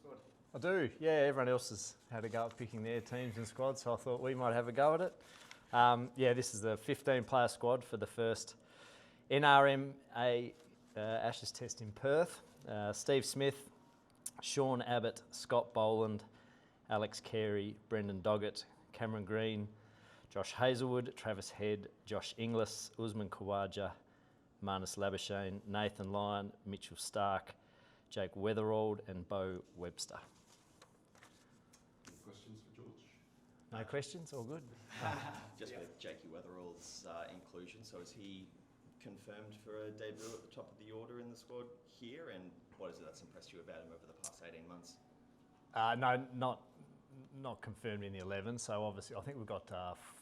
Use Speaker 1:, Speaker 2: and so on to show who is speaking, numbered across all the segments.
Speaker 1: squad?
Speaker 2: I do, yeah. Everyone else has had a go at picking their teams and squads, so I thought we might have a go at it. Yeah, this is the 15-player squad for the first NRMA Ashes Test in Perth. Steve Smith, Sean Abbott, Scott Boland, Alex Carey, Brendan Doggett, Cameron Green, Josh Hazelwood, Travis Head, Josh Inglis, Usman Khawaja, Marnus Labuschagne, Nathan Lyon, Mitchell Stark, Jake Weatherald and Bo Webster.
Speaker 1: Any questions for George?
Speaker 2: No questions? All good?
Speaker 3: Just with Jake Weatherald's inclusion, so is he confirmed for a debut at the top of the order in the squad here, and what is it that's impressed you about him over the past 18 months?
Speaker 2: No, not confirmed in the 11, so obviously I think we've got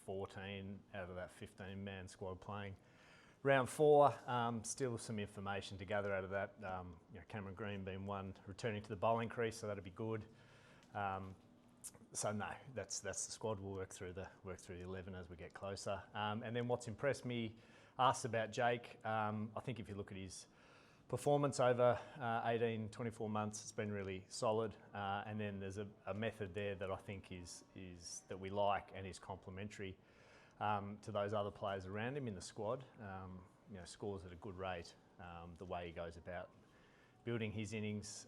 Speaker 2: 14 out of that 15-man squad playing round 4. Still some information to gather out of that. Cameron Green being one, returning to the bowling crease, so that'll be good. So no, that's the squad. We'll work through the 11 as we get closer. And then what's impressed me, asked about Jake. I think if you look at his performance over 18, 24 months, it's been really solid. And then there's a method there that I think is that we like and is complementary to those other players around him in the squad. Scores at a good rate. The way he goes about building his innings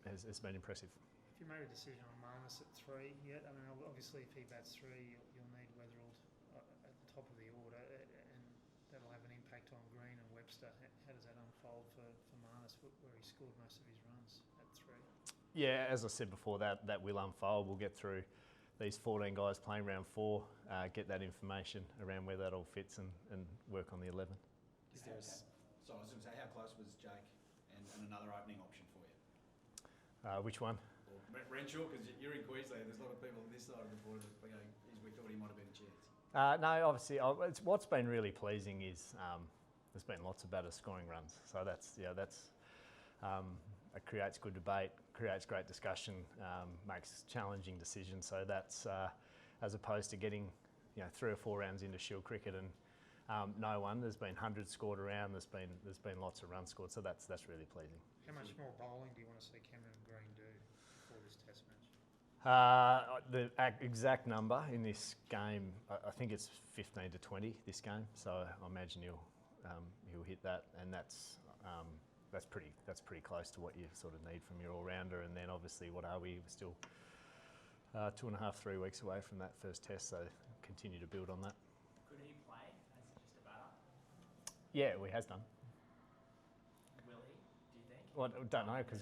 Speaker 2: has been impressive.
Speaker 4: Have you made a decision on Marnus at 3 yet? I mean, obviously if he bats 3, you'll need Weatherald at the top of the order, and that'll have an impact on Green and Webster. How does that unfold for Marnus, where he scored most of his runs at 3?
Speaker 2: Yeah, as I said before, that will unfold. We'll get through these 14 guys playing round 4, get that information around where that all fits and work on the 11.
Speaker 1: So I was going to say, how close was Jake and another opening option for you?
Speaker 2: Which one?
Speaker 1: Or Renshaw, because you're in Queensland, there's a lot of people on this side of the border that we thought he might have been a chance.
Speaker 2: No, obviously, what's been really pleasing is there's been lots of batters scoring runs. So it creates good debate, creates great discussion, makes challenging decisions. So that's as opposed to getting 3 or 4 rounds into Shield cricket and no one. There's been hundreds scored around. There's been lots of runs scored. So that's really pleasing.
Speaker 4: How much more bowling do you want to see Cameron Green do for this Test match?
Speaker 2: The exact number in this game, I think it's 15 to 20 this game. So I imagine he'll hit that, and that's pretty close to what you sort of need from your all-rounder. And then obviously, what are we? We're still 2.5, 3 weeks away from that first Test, so continue to build on that.
Speaker 5: Could he play as just a batter?
Speaker 2: Yeah, he has done.
Speaker 5: Will he, do you think?
Speaker 2: Well, I don't know, because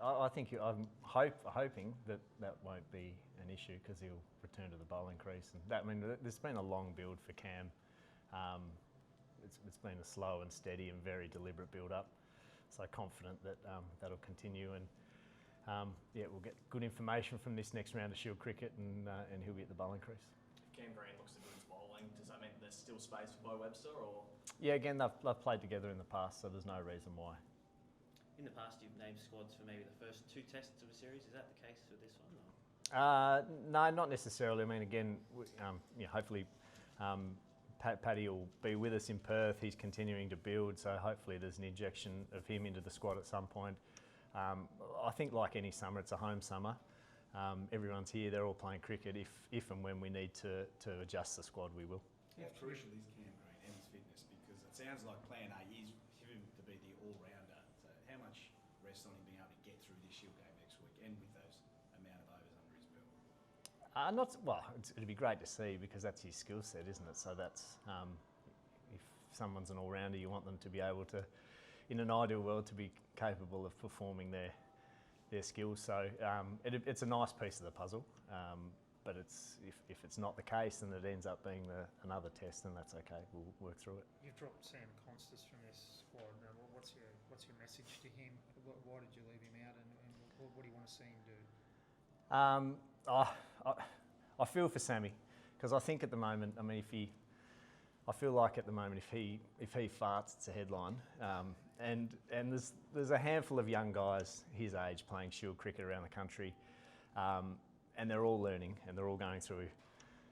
Speaker 2: I think I'm hoping that won't be an issue, because he'll return to the bowling crease. And there's been a long build for Cam. It's been a slow and steady and very deliberate build-up. So confident that that'll continue, and we'll get good information from this next round of Shield cricket, and he'll be at the bowling crease.
Speaker 6: If Cam Green looks to do his bowling, does that mean there's still space for Bo Webster, or?
Speaker 2: Yeah, again, they've played together in the past, so there's no reason why.
Speaker 3: In the past, you've named squads for maybe the first 2 tests of a series. Is that the case with this one? Or?
Speaker 2: No, not necessarily. I mean, again, hopefully Paddy will be with us in Perth. He's continuing to build, so hopefully there's an injection of him into the squad at some point. I think like any summer, it's a home summer. Everyone's here, they're all playing cricket. If and when we need to adjust the squad, we will.
Speaker 1: How crucial is Cam Green and his fitness? Because it sounds like plan A is for him to be the all-rounder. So how much rest on him being able to get through this Shield game next week, and with those amount of overs under his belt?
Speaker 2: It'd be great to see, because that's his skill set, isn't it? So that's if someone's an all-rounder, you want them to be able to, in an ideal world, to be capable of performing their skills. So it's a nice piece of the puzzle. But if it's not the case and it ends up being another Test, then that's okay. We'll work through it.
Speaker 4: You've dropped Sam Constas from this squad. Now, what's your message to him? Why did you leave him out, and what do you want to see him do?
Speaker 2: I feel for Sammy, because I think at the moment, I mean, if he farts, it's a headline. And there's a handful of young guys his age playing Shield cricket around the country. And they're all learning, and they're all going through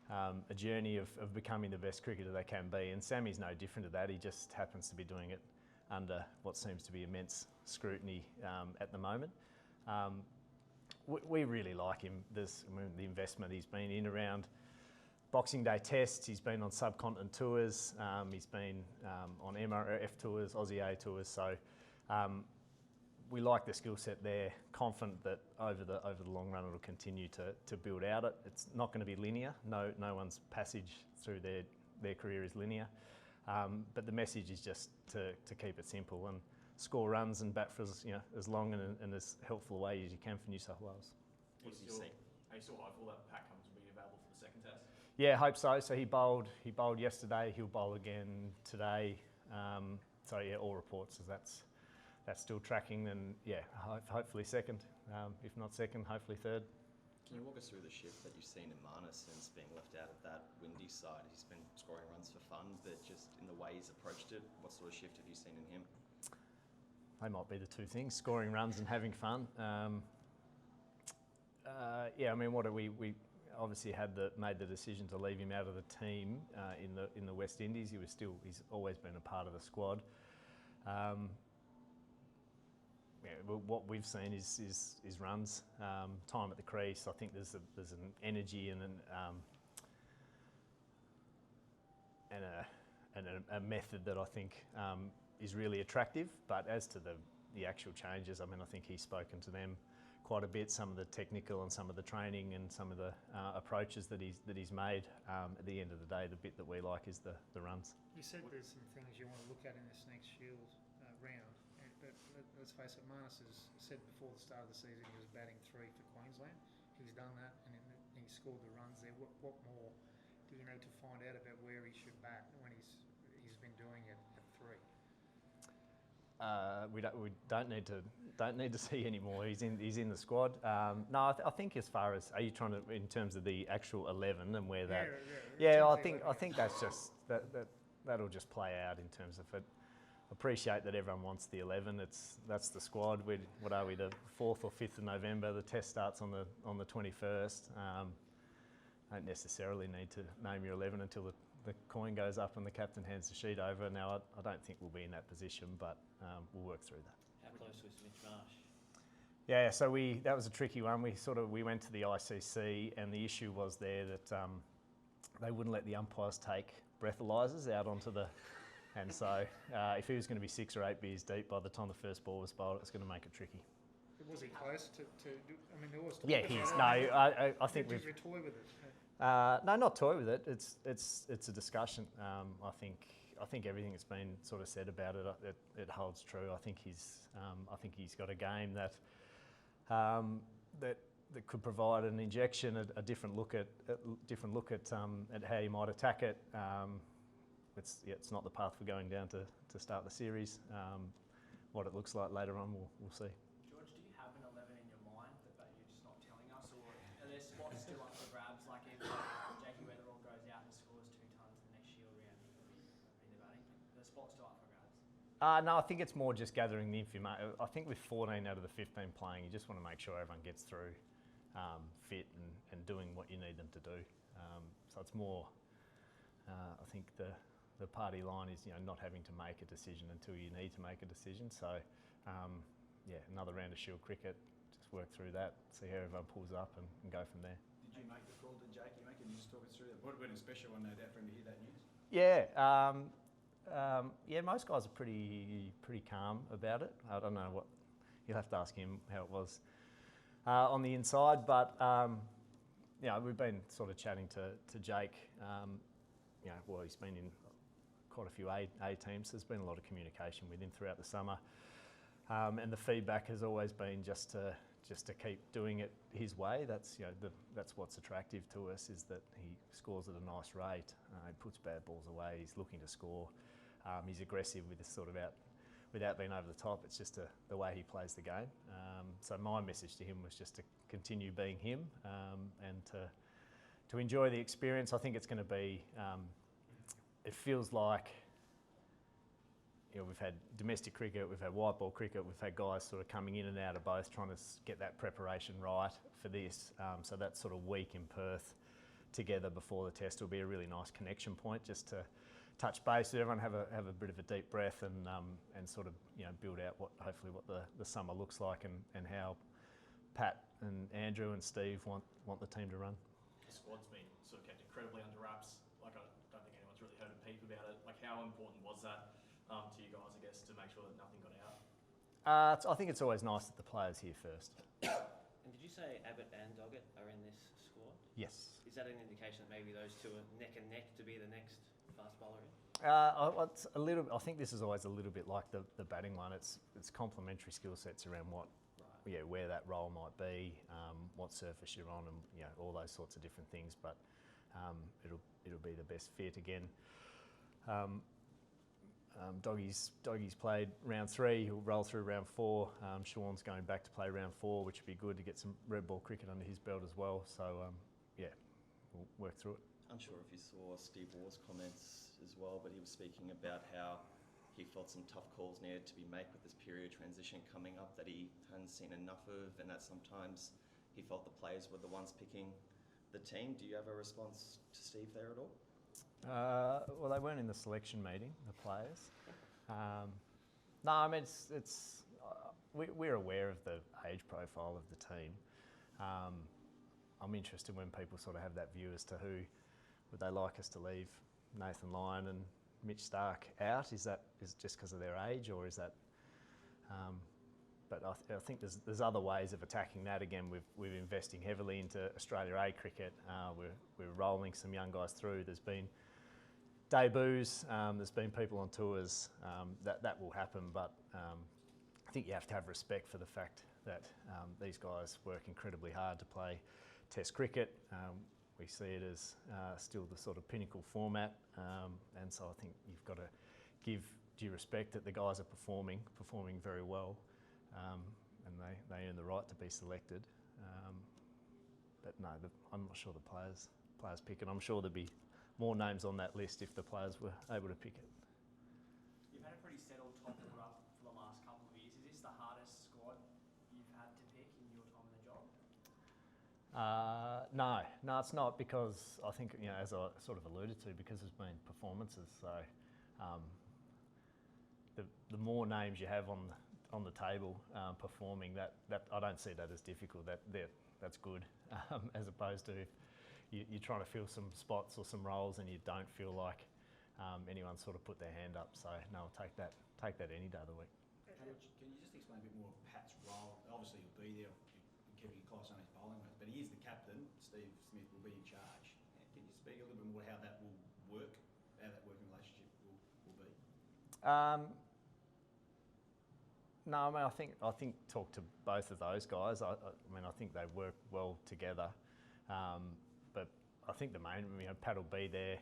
Speaker 2: a journey of becoming the best cricketer they can be. And Sammy's no different to that. He just happens to be doing it under what seems to be immense scrutiny at the moment. we really like him. The investment he's been in around Boxing Day tests, he's been on subcontinent tours, he's been on MRF tours, Aussie A tours, so we like the skill set there, confident that over the long run it'll continue to build out it. It's not going to be linear, no one's passage through their career is linear, but the message is just to keep it simple and score runs and bat for as long and as helpful a way as you can for New South Wales.
Speaker 3: What do you see?
Speaker 6: Are you still hopeful that Pat Cummins will be available for the second test?
Speaker 2: Yeah, hope so. So he bowled yesterday. He'll bowl again today. So yeah, all reports as that's still tracking, and yeah, hopefully second. If not second, hopefully third.
Speaker 3: Can you walk us through the shift that you've seen in Marnus since being left out of that windy side? He's been scoring runs for fun, but just in the way he's approached it, what sort of shift have you seen in him?
Speaker 2: They might be the two things: scoring runs and having fun. Yeah, I mean, we obviously made the decision to leave him out of the team in the West Indies. He's always been a part of the squad. Yeah, well, what we've seen is runs, time at the crease. I think there's an energy and a method that I think is really attractive. But as to the actual changes, I mean, I think he's spoken to them quite a bit. Some of the technical and some of the training and some of the approaches that he's made. At the end of the day, the bit that we like is the runs.
Speaker 4: You said there's some things you want to look at in this next Shield round, but let's face it, Marnus has said before the start of the season he was batting 3 for Queensland. He's done that and he scored the runs there. What more do you need to find out about where he should bat when he's been doing it at 3?
Speaker 2: We don't need to see any more. He's in the squad. No, I think as far as, are you trying to in terms of the actual 11 and where that? Yeah, I think that's just that'll just play out in terms of it. Appreciate that everyone wants the 11. That's the squad. What are we, the 4th or 5th of November? The test starts on the 21st. Don't necessarily need to name your 11 until the coin goes up and the captain hands the sheet over. Now, I don't think we'll be in that position, but we'll work through that.
Speaker 5: How close was Mitch Marsh?
Speaker 2: Yeah, so that was a tricky one. We went to the ICC, and the issue was there that they wouldn't let the umpires take breathalyzers out onto the. And so, if he was going to be 6 or 8 beers deep by the time the first ball was bowled, it was going to make it tricky.
Speaker 4: Was he close to I mean, there was.
Speaker 2: Yeah, he is. No, I think we've.
Speaker 4: Did you toy with it?
Speaker 2: No, not toy with it. It's a discussion. I think everything that's been sort of said about it holds true. I think he's got a game that could provide an injection, a different look at how you might attack it. It's not the path we're going down to start the series. What it looks like later on, we'll see.
Speaker 5: George, do you have an 11 in your mind that you're just not telling us, or are there spots still up for grabs? Like if Jake Weatherald goes out and scores 2 tons the next Shield round, he could be in the batting. The spot's still up for grabs.
Speaker 2: No, I think it's more just gathering the information. I think with 14 out of the 15 playing, you just want to make sure everyone gets through fit and doing what you need them to do. So it's more, I think the party line is not having to make a decision until you need to make a decision. So yeah, another round of Shield cricket, just work through that, see how everyone pulls up and go from there.
Speaker 1: Did you make the call to Jake? Can you just talk us through that? Would have been a special one, no doubt, for him to hear that news.
Speaker 2: Yeah, yeah. Most guys are pretty calm about it. I don't know what you'll have to ask him how it was on the inside, but we've been sort of chatting to Jake. Well, he's been in quite a few A teams. There's been a lot of communication with him throughout the summer, and the feedback has always been just to keep doing it his way. That's that's what's attractive to us, is that he scores at a nice rate. He puts bad balls away. He's looking to score. He's aggressive with this sort of without being over the top. It's just the way he plays the game. So my message to him was just to continue being him and to enjoy the experience. I think it's going to be. It feels like we've had domestic cricket, we've had white ball cricket, we've had guys sort of coming in and out of both, trying to get that preparation right for this. So that sort of week in Perth together before the test will be a really nice connection point, just to touch base with everyone, have a bit of a deep breath, and sort of build out hopefully what the summer looks like and how Pat and Andrew and Steve want the team to run.
Speaker 6: The squad's been sort of kept incredibly under wraps. Like, I don't think anyone's really heard a peep about it. Like, how important was that to you guys, I guess, to make sure that nothing got out?
Speaker 2: I think it's always nice that the players hear first.
Speaker 7: And did you say Abbott and Doggett are in this squad?
Speaker 2: Yes.
Speaker 7: Is that an indication that maybe those two are neck and neck to be the next fast bowler in?
Speaker 2: It's a little. I think this is always a little bit like the batting one. It's complementary skill sets around what, where that role might be, what surface you're on, and all those sorts of different things. But it'll be the best fit again. Doggy's played round 3. He'll roll through round 4. Sean's going back to play round 4, which would be good to get some red ball cricket under his belt as well. So we'll work through it.
Speaker 3: Unsure if you saw Steve Waugh's comments as well, but he was speaking about how he felt some tough calls needed to be made with this period transition coming up that he hadn't seen enough of, and that sometimes he felt the players were the ones picking the team. Do you have a response to Steve there at all?
Speaker 2: Well, they weren't in the selection meeting, the players. No, I mean we're aware of the age profile of the team. I'm interested when people sort of have that view as to who would they like us to leave Nathan Lyon and Mitch Stark out. Is just because of their age, or is that? But I think there's other ways of attacking that. Again, we're investing heavily into Australia A cricket. We're rolling some young guys through. There's been debuts. There's been people on tours. That will happen, but I think you have to have respect for the fact that these guys work incredibly hard to play Test cricket. We see it as still the sort of pinnacle format, and so I think you've got to give due respect that the guys are performing very well, and they earn the right to be selected. But no, I'm not sure the players pick it. I'm sure there'd be more names on that list if the players were able to pick it.
Speaker 5: You've had a pretty settled top order for the last couple of years. Is this the hardest squad you've had to pick in your time in the job?
Speaker 2: No, it's not, because I think, as I sort of alluded to, because there's been performances. So the more names you have on the table performing, that I don't see that as difficult. That's good, as opposed to if you're trying to fill some spots or some roles and you don't feel like anyone sort of put their hand up. So no, I'll take that any day of the week.
Speaker 1: Can you just explain a bit more of Pat's role? Obviously he'll be there, keeping a close on his bowling ways, but he is the captain. Steve Smith will be in charge. Can you speak a little bit more how that will work, how that working relationship will be?
Speaker 2: No, I mean, I think talk to both of those guys. I mean, I think they work well together. But I think the main, Pat will be there.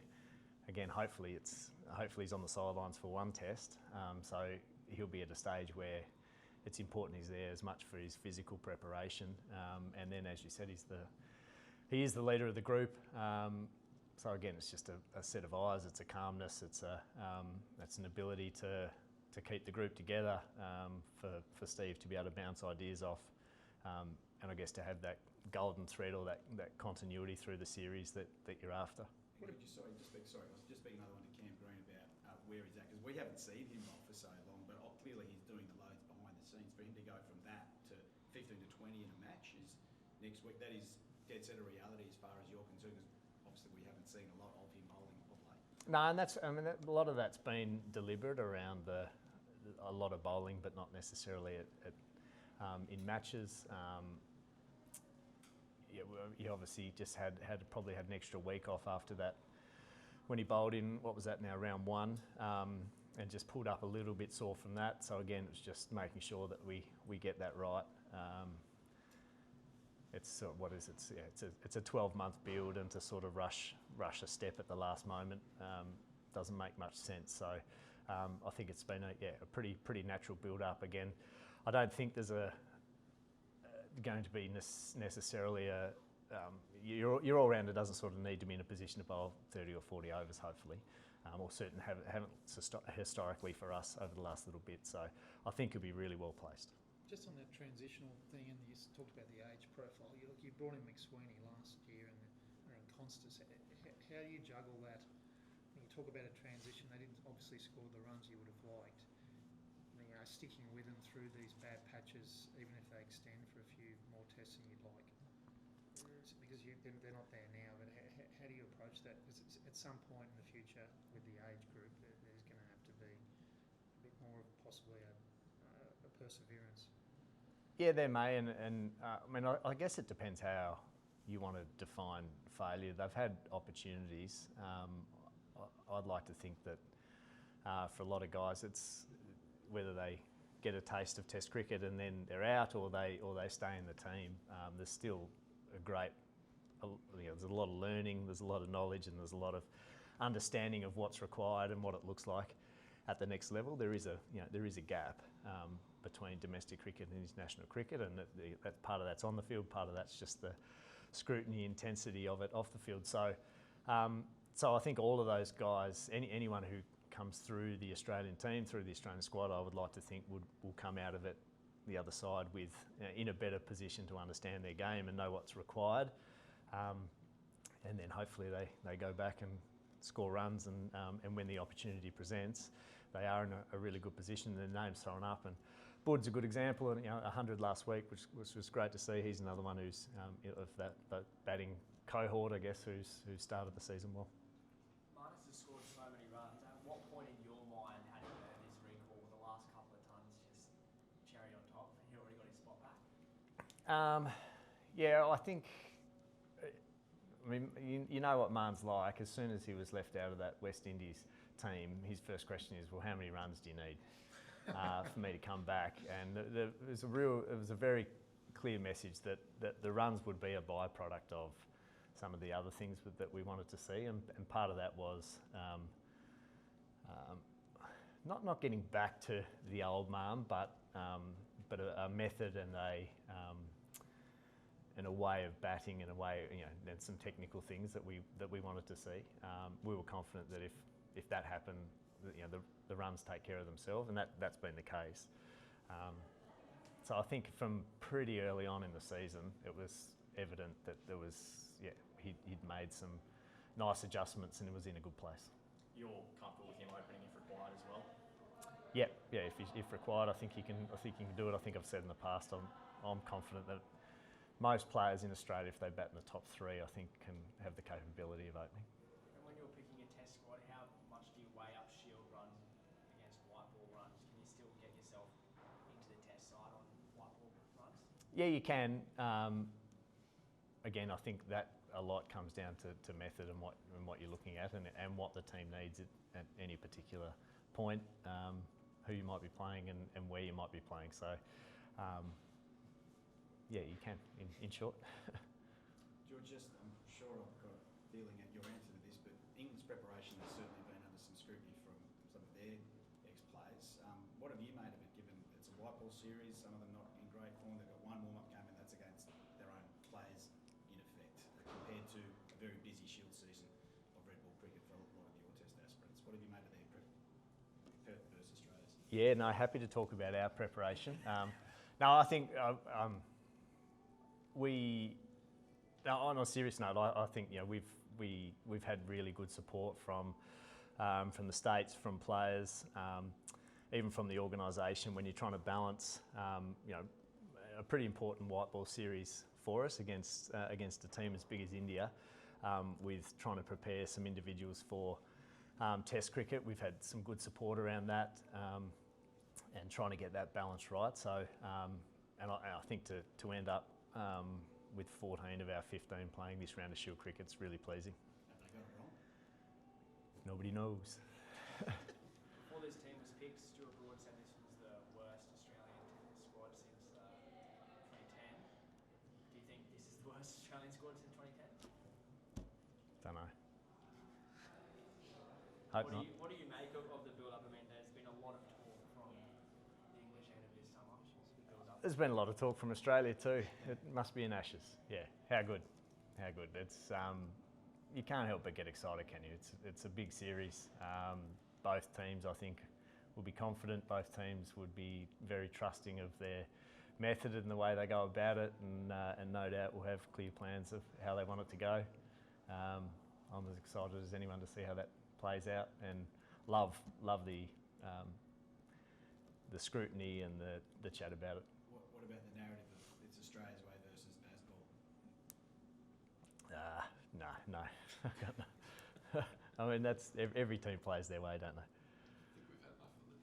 Speaker 2: Again, hopefully he's on the sidelines for one test. So he'll be at a stage where it's important he's there as much for his physical preparation. And then, as you said, he is the leader of the group. So again, it's just a set of eyes. It's a calmness. It's an ability to keep the group together, for Steve to be able to bounce ideas off, and I guess to have that golden thread or that continuity through the series that you're after.
Speaker 1: What did you sorry? I was just speaking another one to Cam Green about where he's at, because we haven't seen him bowl for so long, but clearly he's doing the loads behind the scenes. For him to go from that to 15 to 20 in a match is next week. That is dead set of reality as far as you're concerned, because obviously we haven't seen a lot of him bowling of late.
Speaker 2: No, and a lot of that's been deliberate around a lot of bowling, but not necessarily in matches. He obviously just probably had an extra week off after that when he bowled in, what was that now, round 1, and just pulled up a little bit sore from that. So again, it was just making sure that we get that right. It's it's a 12-month build, and to sort of rush a step at the last moment doesn't make much sense. So I think it's been a pretty natural build up. Again, I don't think there's going to be necessarily your all-rounder doesn't sort of need to be in a position to bowl 30 or 40 overs, hopefully, or certainly haven't historically for us over the last little bit. So I think he'll be really well placed.
Speaker 4: Just on that transitional thing, and you talked about the age profile. You brought in McSweeney last year and Constas. How do you juggle that? When you talk about a transition, they didn't obviously score the runs you would have liked. Sticking with them through these bad patches, even if they extend for a few more testing you'd like? Because they're not there now, but how do you approach that? Because at some point in the future with the age group, there's going to have to be a bit more of possibly a perseverance.
Speaker 2: Yeah, there may, and I mean, I guess it depends how you want to define failure. They've had opportunities. I'd like to think that for a lot of guys, it's whether they get a taste of Test cricket and then they're out, or they stay in the team. There's still a great, there's a lot of learning, there's a lot of knowledge, and there's a lot of understanding of what's required and what it looks like at the next level. There is a gap between domestic cricket and international cricket, and that part of that's on the field, part of that's just the scrutiny, intensity of it off the field. So I think all of those guys, anyone who comes through the Australian team, through the Australian squad, I would like to think will come out of it the other side with in a better position to understand their game and know what's required, and then hopefully they go back and score runs, and when the opportunity presents, they are in a really good position. Their name's thrown up, and Bud's a good example, and 100 last week, which was great to see. He's another one who's of that batting cohort, I guess, who's started the season well.
Speaker 5: Marnus has scored so many runs. At what point in your mind had he earned his recall? The last couple of tons, just cherry on top. He already got his spot back.
Speaker 2: Yeah, I think. I mean, you know what Marn's like. As soon as he was left out of that West Indies team, his first question is, well, how many runs do you need for me to come back? And it was a very clear message that the runs would be a byproduct of some of the other things that we wanted to see, and part of that was not getting back to the old Marn, but a method and a way of batting, and a way, and some technical things that we wanted to see. We were confident that if that happened, the runs take care of themselves, and that's been the case. So I think from pretty early on in the season, it was evident that there was, he'd made some nice adjustments and it was in a good place.
Speaker 6: You're comfortable with him opening if required as well?
Speaker 2: Yeah. If required, I think he can do it. I think I've said in the past, I'm confident that most players in Australia, if they bat in the top three, I think can have the capability of opening.
Speaker 5: And when you're picking a test squad, how much do you weigh up shield runs against white ball runs? Can you still get yourself into the test side on white ball runs?
Speaker 2: Yeah, you can. Again, I think that a lot comes down to method and what you're looking at, and what the team needs at any particular point, who you might be playing and where you might be playing. So, yeah, you can, in short.
Speaker 1: George, I'm sure I've got a feeling at your answer to this, but England's preparation has certainly been under some scrutiny from some of their ex-players. What have you made of it, given it's a white ball series, some of them not in great form? They've got one warm-up game, and that's against their own players, in effect, compared to a very busy Shield season of red ball cricket for a lot of your Test aspirants. What have you made of their Perth versus Australia's?
Speaker 2: Yeah, no, happy to talk about our preparation. No, I think on a serious note, I think we've had really good support from the States, from players, even from the organisation, when you're trying to balance a pretty important white ball series for us against a team as big as India, with trying to prepare some individuals for Test cricket. We've had some good support around that, and trying to get that balance right. So, and I think to end up with 14 of our 15 playing this round of Shield cricket's really pleasing.
Speaker 1: Have they got it wrong?
Speaker 2: Nobody knows.
Speaker 5: Before this team was picked, Stuart Broad said this was the worst Australian squad since 2010. Do you think this is the worst Australian squad since 2010?
Speaker 2: Don't know. Hope not.
Speaker 5: What do you make of the build-up? I mean, there's been a lot of talk from the English end of this summer. Build-up.
Speaker 2: There's been a lot of talk from Australia too. It must be in Ashes. Yeah, how good. It's you can't help but get excited, can you? It's a big series. Both teams, I think, will be confident. Both teams would be very trusting of their method and the way they go about it, and no doubt will have clear plans of how they want it to go. I'm as excited as anyone to see how that plays out, and love the scrutiny and the chat about it.
Speaker 1: What about the narrative of it's Australia's way versus
Speaker 2: I mean, that's every team plays their way, don't they?